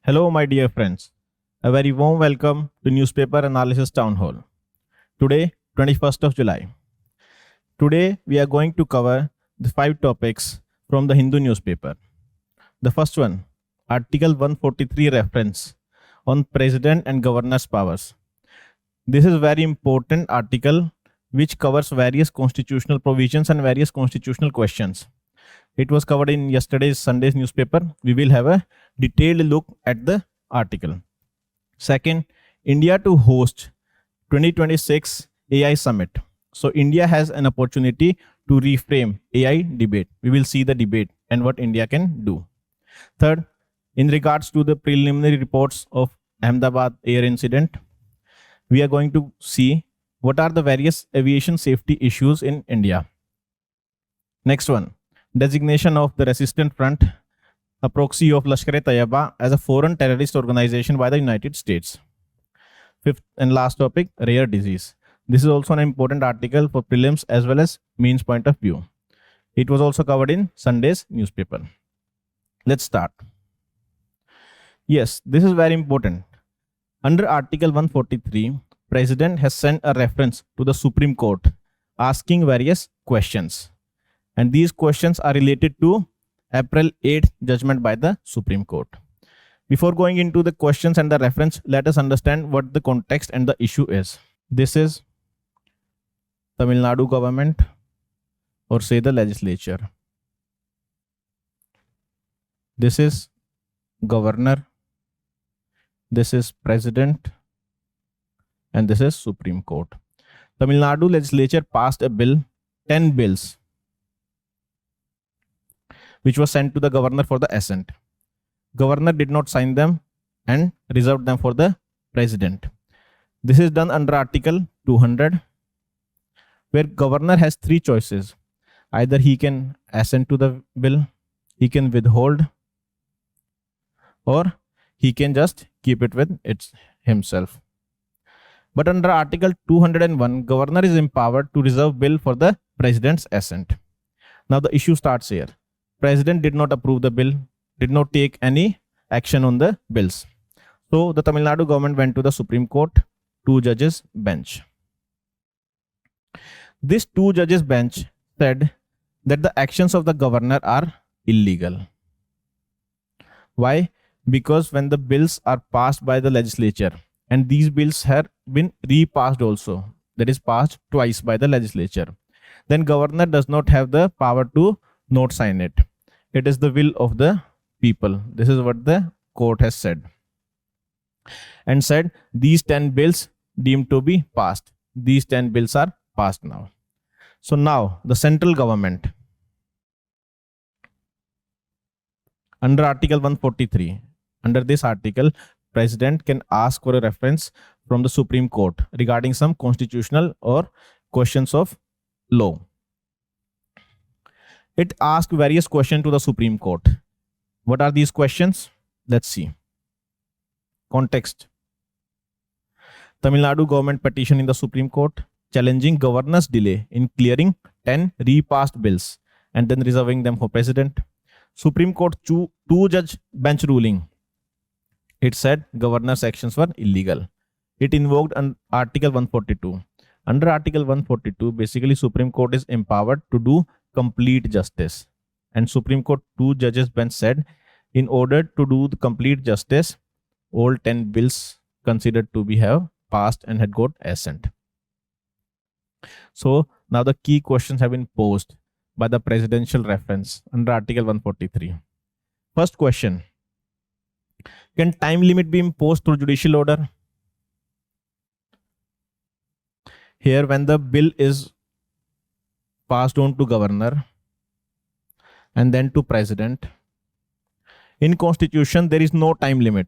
Hello, my dear friends. A very warm welcome to Newspaper Analysis Townhall. Today, 21st of July. Today, we are going to cover the 5 topics from the Hindu newspaper. The first one, Article 143 reference on President and Governor's powers. This is a very important article which covers various constitutional provisions and various constitutional questions. It was covered in yesterday's Sunday's newspaper. We will have a detailed look at the article. Second, India to host 2026 AI Summit. So India has an opportunity to reframe AI debate. We will see the debate and what India can do. Third, in regards to the preliminary reports of Ahmedabad air incident, we are going to see what are the various aviation safety issues in India. Next one, designation of the Resistant Front, a proxy of 𝐼𝐸 as a foreign terrorist organization by the United States. Fifth and last topic, rare disease. This is also an important article for prelims as well as mains point of view. It was also covered in Sunday's newspaper. Let's start. Yes, this is very important. Under Article 143, President has sent a reference to the Supreme Court asking various questions. And these questions are related to April 8th judgment by the Supreme Court. Before going into the questions and the reference, let us understand what the context and the issue is. This is Tamil Nadu government, or say the legislature. This is governor. This is president. And this is Supreme Court. Tamil Nadu legislature passed a bill, 10 bills, which was sent to the governor for the assent. Governor did not sign them and reserved them for the president. This is done under Article 200, where governor has 3 choices. Either he can assent to the bill, he can withhold, or he can just keep it with himself. But under Article 201, governor is empowered to reserve bill for the president's assent. Now the issue starts here. President did not approve the bill, did not take any action on the bills. So the Tamil Nadu government went to the Supreme Court, 2 judges bench. This 2 judges bench said that the actions of the governor are illegal. Why? Because when the bills are passed by the legislature, and these bills have been repassed also, that is passed twice by the legislature, then governor does not have the power to not sign it. It is the will of the people. This is what the court has said. And said these 10 bills deemed to be passed. These 10 bills are passed now. So now the central government, under Article 143, under this article, President can ask for a reference from the Supreme Court regarding some constitutional or questions of law. It asked various questions to the Supreme Court. What are these questions? Let's see. Context. Tamil Nadu government petition in the Supreme Court challenging governor's delay in clearing 10 repassed bills and then reserving them for president. Supreme Court 2 judge bench ruling. It said governor's actions were illegal. It invoked Article 142. Under Article 142, basically Supreme Court is empowered to do complete justice. And Supreme Court 2 judges bench said, in order to do the complete justice, all 10 bills considered to be have passed and had got assent. So now the key questions have been posed by the presidential reference under Article 143. First question. Can time limit be imposed through judicial order? Here, when the bill is passed on to governor and then to president, in constitution there is no time limit.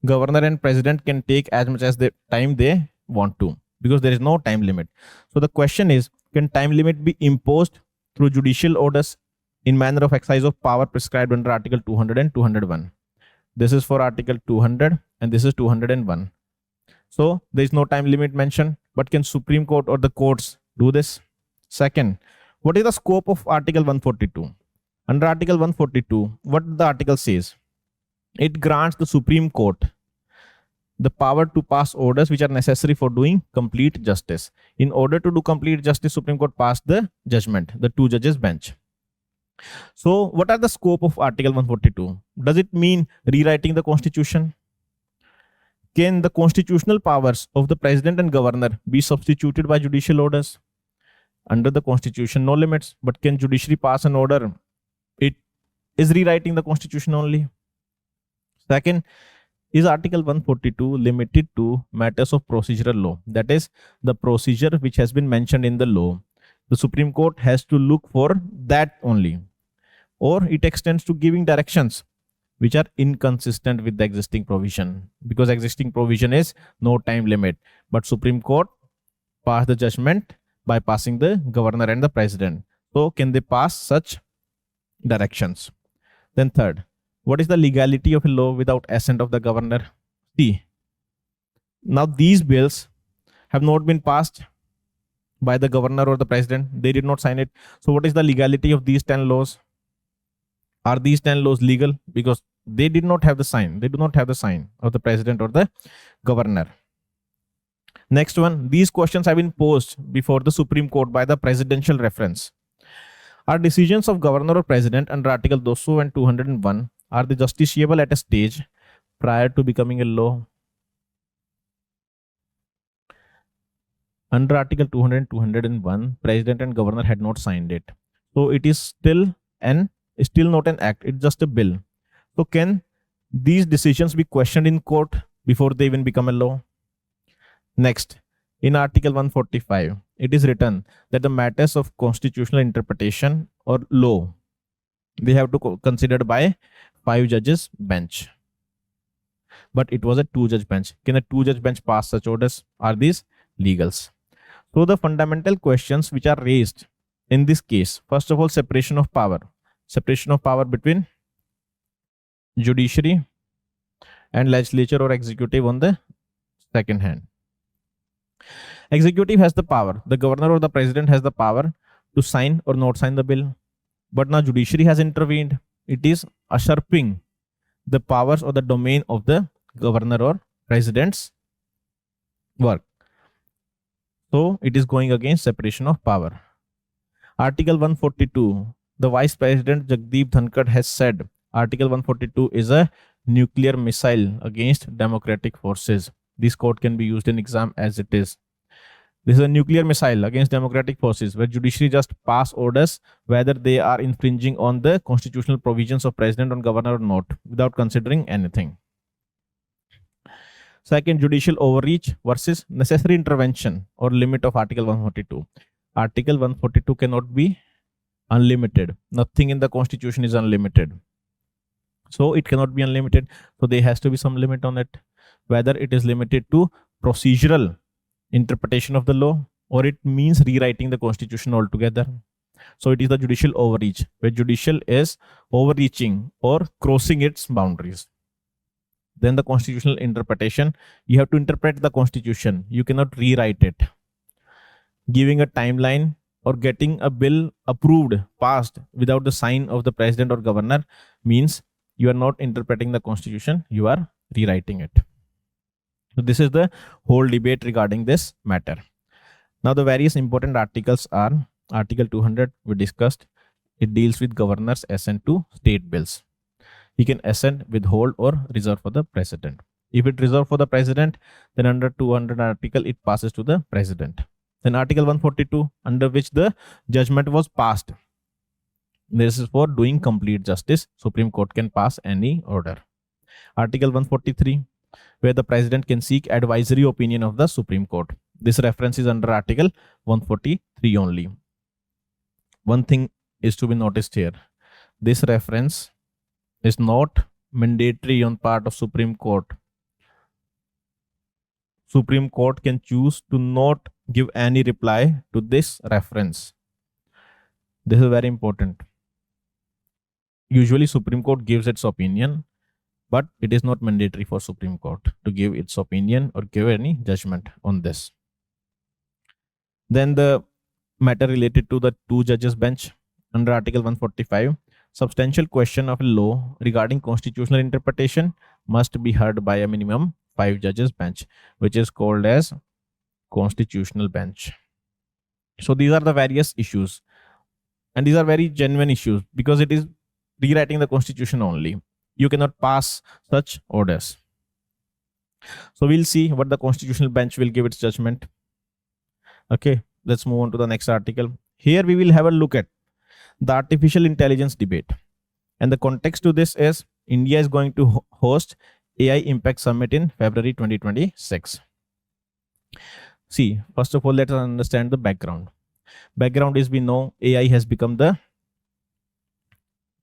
Governor and president can take as much as the time they want to, because there is no time limit. So the question is, can time limit be imposed through judicial orders in manner of exercise of power prescribed under Article 200 and 201? This is for Article 200 and this is 201. So there is no time limit mentioned, but can Supreme Court or the courts do this? Second, What is the scope of Article 142? Under Article 142, what the article says? It grants the Supreme Court the power to pass orders which are necessary for doing complete justice. In order to do complete justice, Supreme Court passed the judgment, the two judges bench. So what are the scope of Article 142? Does it mean rewriting the constitution? Can the constitutional powers of the president and governor be substituted by judicial orders? Under the constitution, no limits, but can judiciary pass an order? It is rewriting the constitution only. Second, is Article 142 limited to matters of procedural law? That is, the procedure which has been mentioned in the law. The Supreme Court has to look for that only. Or it extends to giving directions which are inconsistent with the existing provision. Because existing provision is no time limit. But Supreme Court passed the judgment by passing the governor and the president. So can they pass such directions? Then third, what is the legality of a law without assent of the governor? See, now these bills have not been passed by the governor or the president. They did not sign it. So what is the legality of these 10 laws? Are these 10 laws legal? Because they did not have the sign. They do not have the sign of the president or the governor. Next one, these questions have been posed before the Supreme Court by the presidential reference. Are decisions of governor or president under Article 200 and 201 are they justiciable at a stage prior to becoming a law? Under Article 200 and 201, president and governor had not signed it. So it is still not an act. It's just a bill. So can these decisions be questioned in court before they even become a law? Next, in Article 145, it is written that the matters of constitutional interpretation or law, they have to be considered by 5 judges bench. But it was a 2-judge bench. Can a 2-judge bench pass such orders? Are these legals? So the fundamental questions which are raised in this case, first of all, separation of power. Separation of power between judiciary and legislature or executive on the second hand. Executive has the power. The governor or the president has the power to sign or not sign the bill. But now judiciary has intervened. It is usurping the powers or the domain of the governor or president's work. So it is going against separation of power. Article 142. The Vice President 𝐮𝐸𝐵 𝐸𝐻𝐾𝐸 has said Article 142 is a nuclear missile against democratic forces. This quote can be used in exam as it is. This is a nuclear missile against democratic forces where judiciary just pass orders whether they are infringing on the constitutional provisions of president or governor or not without considering anything. Second, judicial overreach versus necessary intervention or limit of Article 142. Article 142 cannot be unlimited. Nothing in the constitution is unlimited. So it cannot be unlimited. So there has to be some limit on it. Whether it is limited to procedural interpretation of the law or it means rewriting the constitution altogether. So it is the judicial overreach where judicial is overreaching or crossing its boundaries. Then the constitutional interpretation, you have to interpret the constitution. You cannot rewrite it. Giving a timeline or getting a bill approved, passed without the sign of the president or governor means you are not interpreting the constitution, you are rewriting it. So this is the whole debate regarding this matter. Now the various important articles are Article 200 we discussed. It deals with governor's assent to state bills. He can assent, withhold or reserve for the president. If it reserve for the president, then under 200 article it passes to the president. Then Article 142 under which the judgment was passed. This is for doing complete justice. Supreme Court can pass any order. Article 143 where the president can seek advisory opinion of the Supreme Court. This reference is under Article 143 only. One thing is to be noticed here. This reference is not mandatory on part of Supreme Court. Supreme Court can choose to not give any reply to this reference. This is very important. Usually Supreme Court gives its opinion, but it is not mandatory for Supreme Court to give its opinion or give any judgment on this. Then the matter related to the two judges bench under Article 145. Substantial question of law regarding constitutional interpretation must be heard by a minimum 5 judges bench, which is called as constitutional bench. So these are the various issues, and these are very genuine issues because it is rewriting the constitution only. You cannot pass such orders. So we'll see what the constitutional bench will give its judgment. Okay, let's move on to the next article. Here we will have a look at the artificial intelligence debate. And the context to this is India is going to host AI Impact Summit in February 2026. See, first of all, let us understand the background. Background is we know AI has become the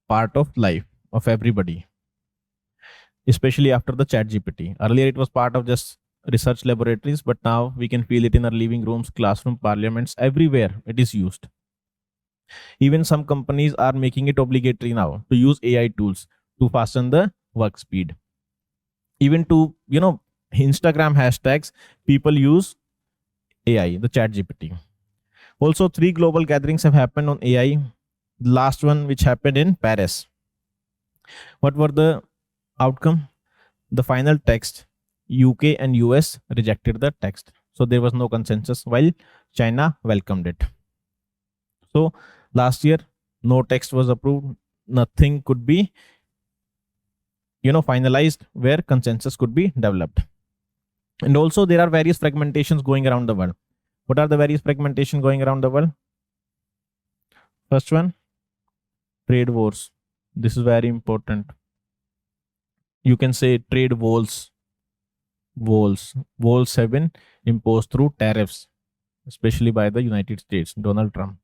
part of life of everybody, especially after the ChatGPT. Earlier it was part of just research laboratories, but now we can feel it in our living rooms, classroom, parliaments, everywhere it is used. Even some companies are making it obligatory now to use AI tools to fasten the work speed. Even to, Instagram hashtags, people use AI, the ChatGPT. Also, 3 global gatherings have happened on AI. The last one, which happened in Paris. What were the outcome? The final text, UK and US rejected the text. So there was no consensus, while China welcomed it. So last year, no text was approved. Nothing could be, finalized where consensus could be developed. And also there are various fragmentations going around the world. What are the various fragmentation going around the world? First one, trade wars. This is very important. You can say trade walls. Walls have been imposed through tariffs, especially by the United States, Donald Trump.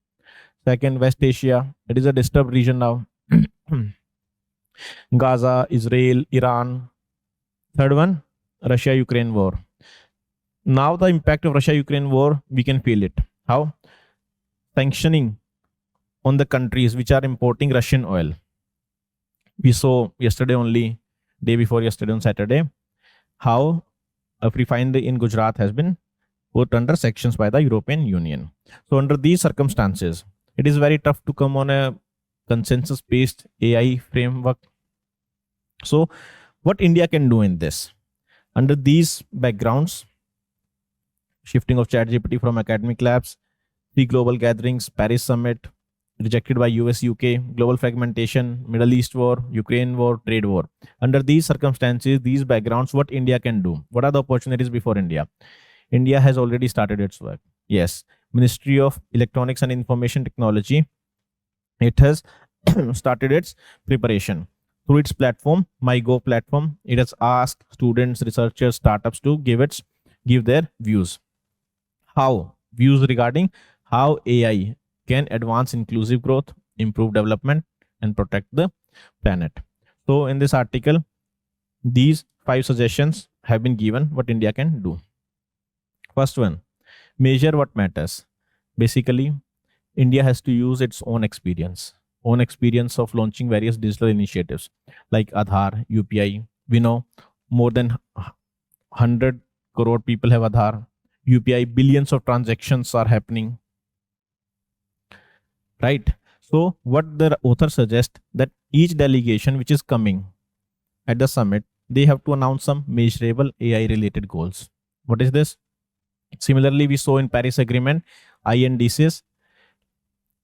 Second, West Asia. It is a disturbed region now. Gaza, Israel, Iran. Third one, Russia-Ukraine war. Now the impact of Russia-Ukraine war, we can feel it. How? Sanctioning on the countries which are importing Russian oil. We saw yesterday only, day before yesterday on Saturday, how a refinery in Gujarat has been put under sanctions by the European Union. So under these circumstances, it is very tough to come on a consensus-based AI framework. So what India can do in this? Under these backgrounds, shifting of ChatGPT from academic labs, 3 global gatherings, Paris summit, rejected by US, UK, global fragmentation, Middle East war, Ukraine war, trade war. Under these circumstances, these backgrounds, what India can do? What are the opportunities before India? India has already started its work. Yes, Ministry of Electronics and Information Technology, it has started its preparation. Through its platform, 𝐼𝐸 platform, it has asked students, researchers, startups to give their views. How? Views regarding how AI can advance inclusive growth, improve development, and protect the planet. So in this article, these 5 suggestions have been given what India can do. First one, measure what matters. Basically, India has to use its own experience of launching various digital initiatives like Aadhaar, UPI. We know more than 100 crore people have Aadhaar. UPI, billions of transactions are happening. Right? So what the author suggests, that each delegation which is coming at the summit, they have to announce some measurable AI related goals. What is this? Similarly, we saw in Paris Agreement, INDCs,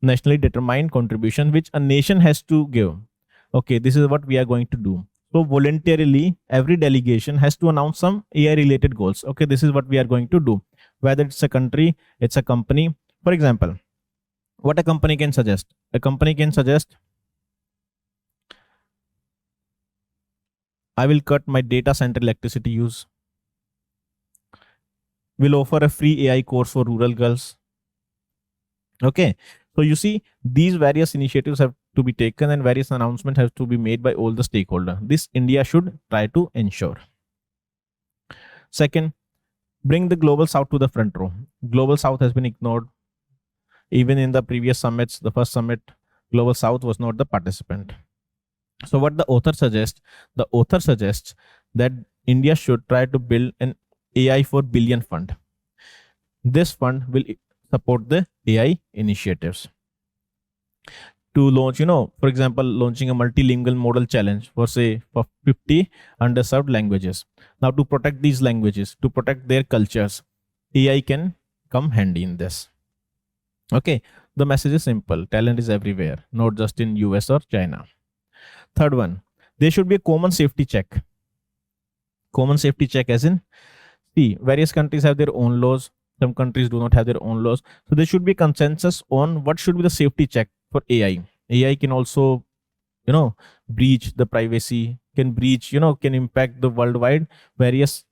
nationally determined contribution, which a nation has to give. Okay, this is what we are going to do. So voluntarily, every delegation has to announce some AI related goals. Okay, this is what we are going to do. Whether it's a country, it's a company. For example, what a company can suggest? A company can suggest, I will cut my data center electricity use. Will offer a free AI course for rural girls. Okay, so you see, these various initiatives have to be taken and various announcements have to be made by all the stakeholders. This India should try to ensure. Second, bring the global south to the front row. Global south has been ignored. Even in the previous summits, the first summit, global south was not the participant. So what the author suggests? The author suggests that India should try to build an AI for billion fund. This fund will support the AI initiatives. To launch, for example, launching a multilingual model challenge for say for 50 underserved languages. Now to protect these languages, to protect their cultures, AI can come handy in this. Okay, the message is simple. Talent is everywhere, not just in US or China. Third one, there should be a common safety check. Common safety check as in, see, various countries have their own laws. Some countries do not have their own laws. So there should be consensus on what should be the safety check for AI. AI can also, breach the privacy, can breach, can impact the worldwide various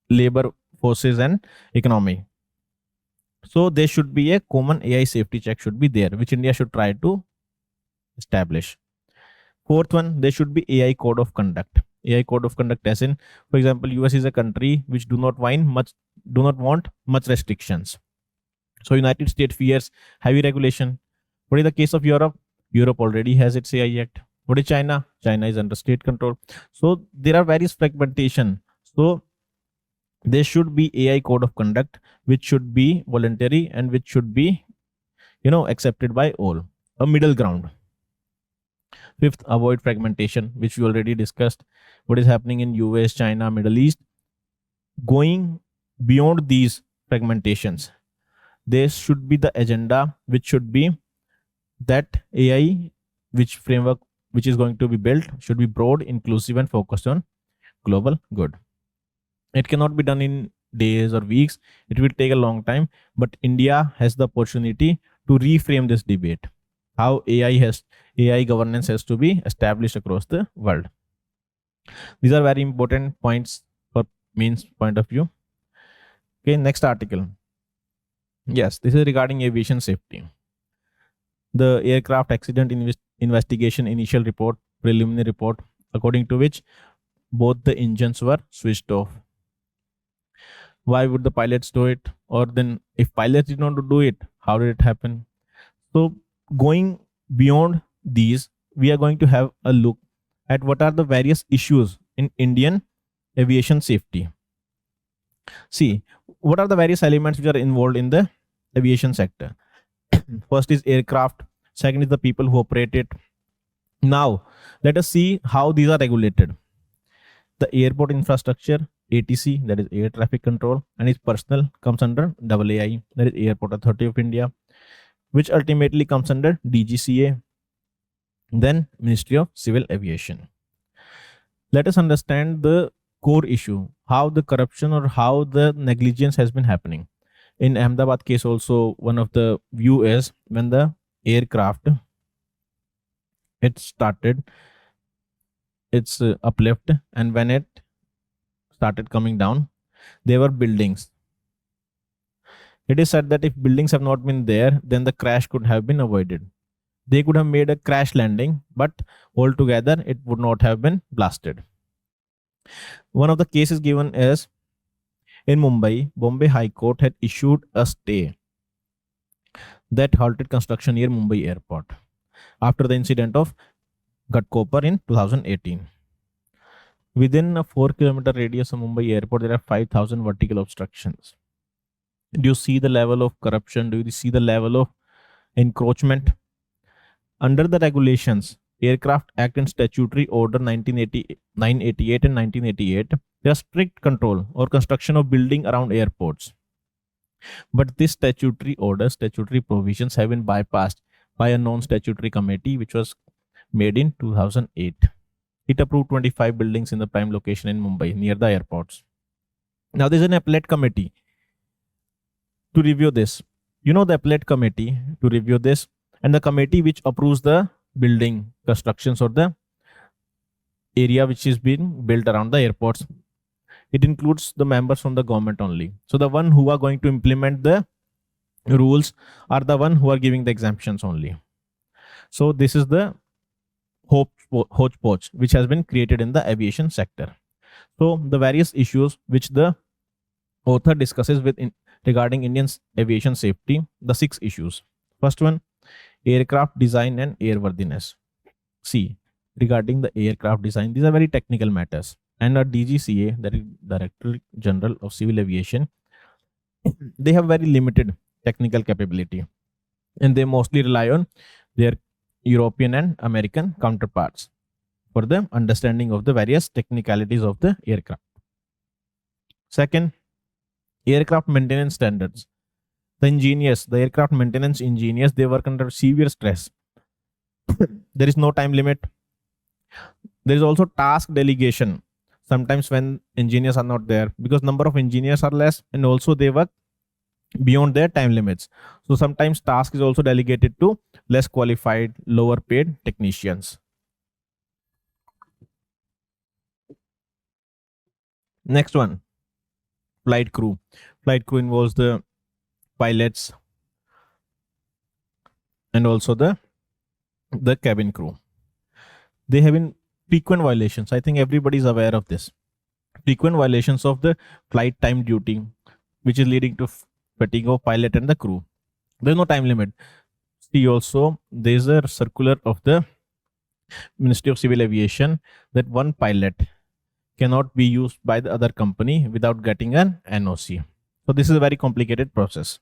labor forces and economy. So there should be a common AI safety check should be there, which India should try to establish. Fourth one, there should be AI code of conduct. AI code of conduct as in, for example, US is a country which do not want much restrictions. So United States fears heavy regulation. What is the case of Europe? Europe already has its AI Act. What is China? China is under state control. So there are various fragmentation. So there should be AI code of conduct, which should be voluntary and which should be, accepted by all. A middle ground. Fifth, avoid fragmentation, which we already discussed. What is happening in US, China, Middle East. Going beyond these fragmentations, there should be the agenda, which should be that AI, which framework which is going to be built, should be broad, inclusive, and focused on global good. It cannot be done in days or weeks. It will take a long time, but India has the opportunity to reframe this debate. How AI governance has to be established across the world. These are very important points for means point of view. Okay, next article. Yes, this is regarding aviation safety. The aircraft accident investigation initial report, preliminary report, according to which both the engines were switched off. Why would the pilots do it? Or then if pilots did not do it, how did it happen? So going beyond these, we are going to have a look at what are the various issues in Indian aviation safety. See, what are the various elements which are involved in the aviation sector? First is aircraft. Second is the people who operate it. Now, let us see how these are regulated. The airport infrastructure, ATC, that is air traffic control, and its personnel comes under AAI, that is Airport Authority of India, which ultimately comes under DGCA, then Ministry of Civil Aviation. Let us understand the core issue, how the corruption or how the negligence has been happening. In Ahmedabad case also, one of the view is when the aircraft, it started its uplift, and when it started coming down, there were buildings. It is said that if buildings have not been there, then the crash could have been avoided. They could have made a crash landing, but altogether it would not have been blasted. One of the cases given is in Mumbai, Bombay High Court had issued a stay that halted construction near Mumbai Airport after the incident of Ghatkopar in 2018. Within a 4-kilometer radius of Mumbai Airport, there are 5,000 vertical obstructions. Do you see the level of corruption? Do you see the level of encroachment? Under the regulations, Aircraft Act and Statutory Order 988 and 1988, there is strict control or construction of building around airports. But this statutory order, statutory provisions have been bypassed by a non-statutory committee which was made in 2008. It approved 25 buildings in the prime location in Mumbai near the airports. Now there is an appellate committee to review this. The appellate committee to review this, and the committee which approves the building constructions or the area which is being built around the airports. It includes the members from the government only. So the one who are going to implement the rules are the one who are giving the exemptions only. So this is the hodgepodge which has been created in the aviation sector. So the various issues which the author discusses regarding Indian aviation safety, the 6 issues. First one, aircraft design and airworthiness. See, regarding the aircraft design, these are very technical matters, and our DGCA, that is Director General of Civil Aviation, they have very limited technical capability, and they mostly rely on their European and American counterparts for the understanding of the various technicalities of the aircraft. Second, aircraft maintenance standards. The engineers, the aircraft maintenance engineers, they work under severe stress. There is no time limit. There is also task delegation. Sometimes when engineers are not there, because number of engineers are less, and also they work beyond their time limits. So sometimes task is also delegated to less qualified, lower paid technicians. Next one, flight crew. Flight crew involves the pilots and also the cabin crew. They have been frequent violations. I think everybody is aware of this. Frequent violations of the flight time duty, which is leading to fatigue of pilot and the crew. There's no time limit. See also, there's a circular of the Ministry of Civil Aviation that one pilot cannot be used by the other company without getting an NOC. So this is a very complicated process.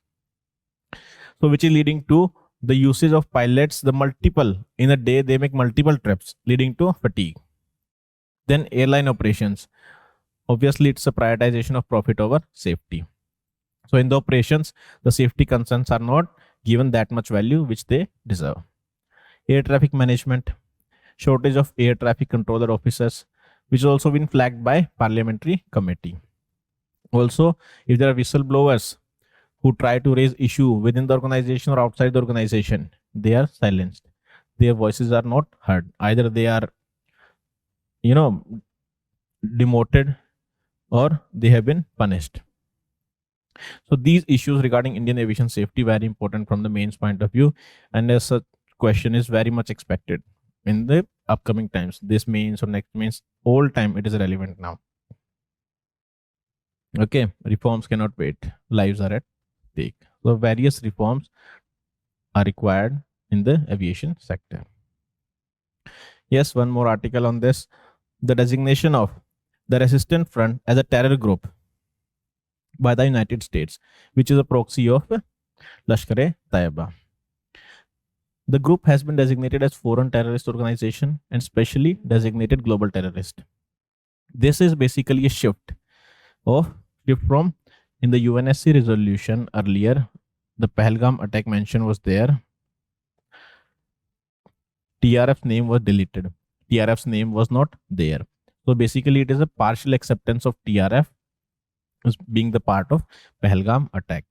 So which is leading to the usage of pilots, the multiple in a day, they make multiple trips, leading to fatigue. Then airline operations. Obviously, it's a prioritization of profit over safety. So in the operations, the safety concerns are not given that much value which they deserve. Air traffic management. Shortage of air traffic controller officers, which has also been flagged by parliamentary committee. Also, if there are whistleblowers who try to raise issue within the organization or outside the organization, they are silenced. Their voices are not heard. Either they are, demoted or they have been punished. So these issues regarding Indian aviation safety very important from the mains point of view, and as such question is very much expected in the upcoming times. This mains or next mains, all time it is relevant now. Okay, reforms cannot wait. Lives are at stake. So various reforms are required in the aviation sector. Yes, one more article on this. The designation of the Resistance Front as a terror group by the United States, which is a proxy of 𝐼𝐴. The group has been designated as foreign terrorist organization and specially designated global terrorist. This is basically a shift from in the UNSC resolution earlier, the 𝐼𝐴 attack mention was there. TRF's name was deleted. TRF's name was not there. So basically it is a partial acceptance of TRF as being the part of 𝐼𝐴 attack.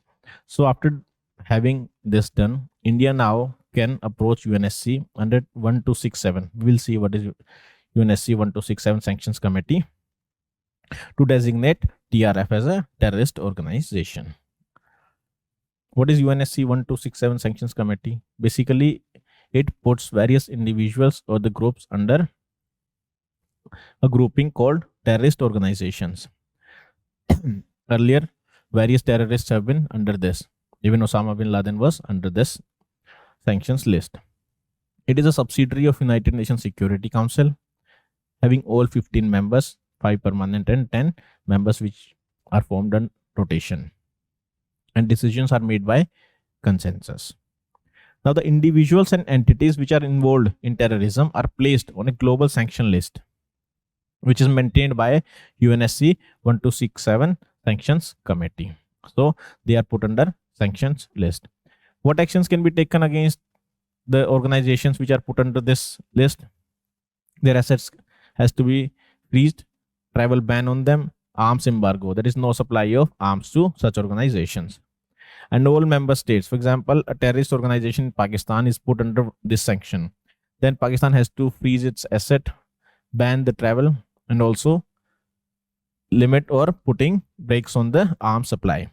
So after having this done, India now can approach UNSC under 1267. We'll see what is UNSC 1267 Sanctions Committee to designate TRF as a terrorist organization. What is UNSC 1267 Sanctions Committee? Basically, it puts various individuals or the groups under a grouping called terrorist organizations. Earlier, various terrorists have been under this. Even Osama bin Laden was under this sanctions list. It is a subsidiary of United Nations Security Council, having all 15 members, 5 permanent and 10 members which are formed on rotation. And decisions are made by consensus. Now, the individuals and entities which are involved in terrorism are placed on a global sanction list, which is maintained by UNSC 1267 Sanctions Committee. So, they are put under sanctions list. What actions can be taken against the organizations which are put under this list? Their assets has to be freezed, travel ban on them, arms embargo. There is no supply of arms to such organizations. And all member states, for example, a terrorist organization in Pakistan is put under this sanction. Then Pakistan has to freeze its asset, ban the travel, and also limit or putting brakes on the arms supply.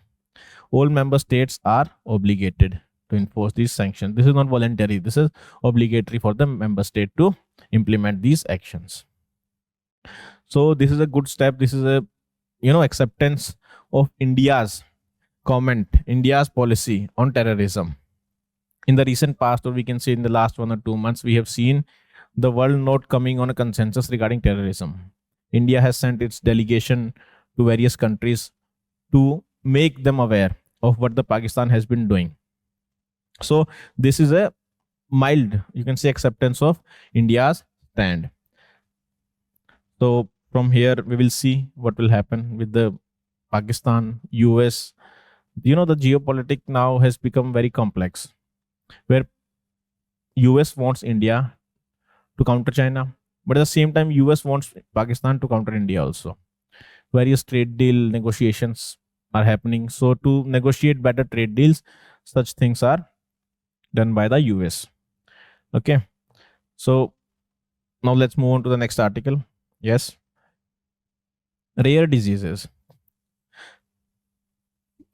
All member states are obligated to enforce these sanctions. This is not voluntary. This is obligatory for the member state to implement these actions. So this is a good step. This is a acceptance of India's comment, India's policy on terrorism. In the recent past, or we can say in the last 1 or 2 months, we have seen the world not coming on a consensus regarding terrorism. India has sent its delegation to various countries to make them aware of what the Pakistan has been doing. So this is a mild, you can say, acceptance of India's stand. So from here we will see what will happen with the Pakistan, US. The geopolitics now has become very complex, where US wants India to counter China, but at the same time US wants Pakistan to counter India also. Various trade deal negotiations are happening. So to negotiate better trade deals, such things are done by the US. Okay, so now let's move on to the next article. Yes, rare diseases.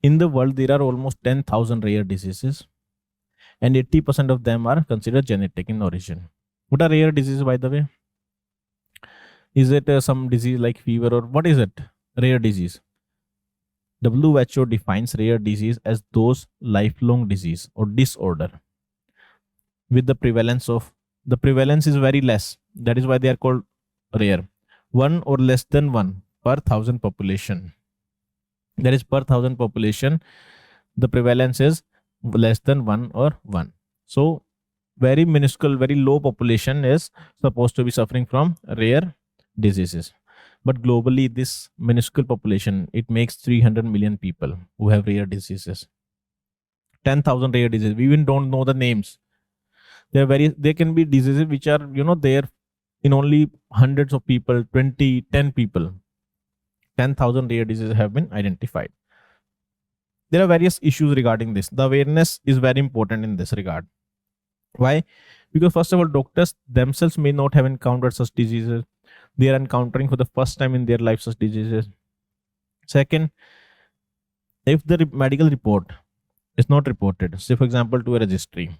In the world, there are almost 10,000 rare diseases, and 80% of them are considered genetic in origin. What are rare diseases, by the way? Is it some disease like fever, or what is it? Rare disease. WHO defines rare disease as those lifelong disease or disorder with the prevalence is very less. That is why they are called rare. 1 or less than 1 per 1,000 population. That is, per 1,000 population, the prevalence is less than 1 or 1. So very minuscule, very low population is supposed to be suffering from rare diseases. But globally, this minuscule population, it makes 300 million people who have rare diseases. 10,000 rare diseases. We even don't know the names. There can be diseases which are, there in only hundreds of people, 20, 10 people. 10,000 rare diseases have been identified. There are various issues regarding this. The awareness is very important in this regard. Why? Because first of all, doctors themselves may not have encountered such diseases. They are encountering for the first time in their life such diseases. Second, if the medical report is not reported, say for example to a registry,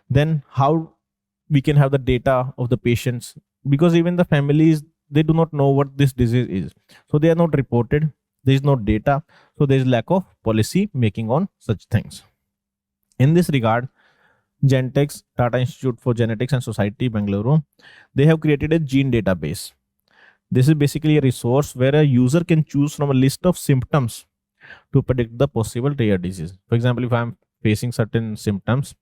then how we can have the data of the patients? Because even the families, they do not know what this disease is, so they are not reported. There is no data, so there is lack of policy making on such things. In this regard, Gentex, Tata Institute for Genetics and Society, Bengaluru, they have created a gene database. This is basically a resource where a user can choose from a list of symptoms to predict the possible rare disease. For example, if I'm facing certain symptoms,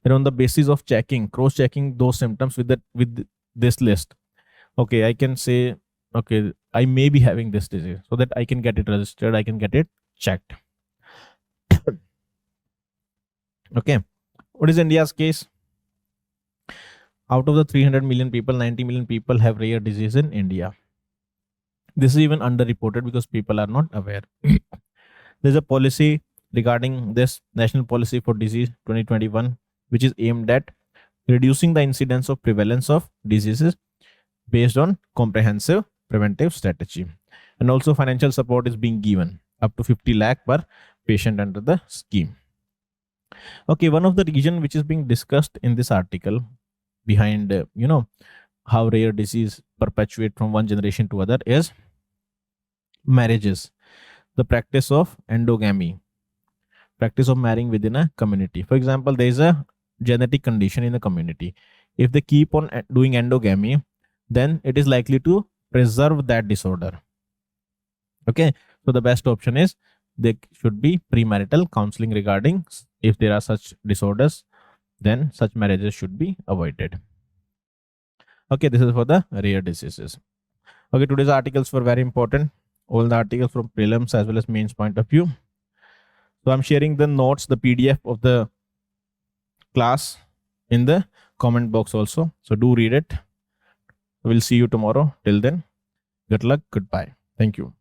then on the basis of cross-checking those symptoms with this list, okay, I can say, okay, I may be having this disease, so that I can get it registered, I can get it checked. Okay, what is India's case? Out of the 300 million people, 90 million people have rare disease in India. This is even underreported because people are not aware. There's a policy regarding this, National Policy for Disease 2021, which is aimed at reducing the incidence of prevalence of diseases based on comprehensive preventive strategy. And also financial support is being given up to 50 lakh per patient under the scheme. Okay, one of the reason which is being discussed in this article behind how rare disease perpetuate from one generation to other is marriages, the practice of endogamy, practice of marrying within a community. For example, there is a genetic condition in the community. If they keep on doing endogamy, then it is likely to preserve that disorder. Okay, so the best option is there should be premarital counseling regarding if there are such disorders, then such marriages should be avoided. Okay, this is for the rare diseases. Okay, today's articles were very important. All the articles from prelims as well as mains point of view. So I'm sharing the notes, the PDF of the class in the comment box also. So do read it. We'll see you tomorrow. Till then, good luck. Goodbye. Thank you.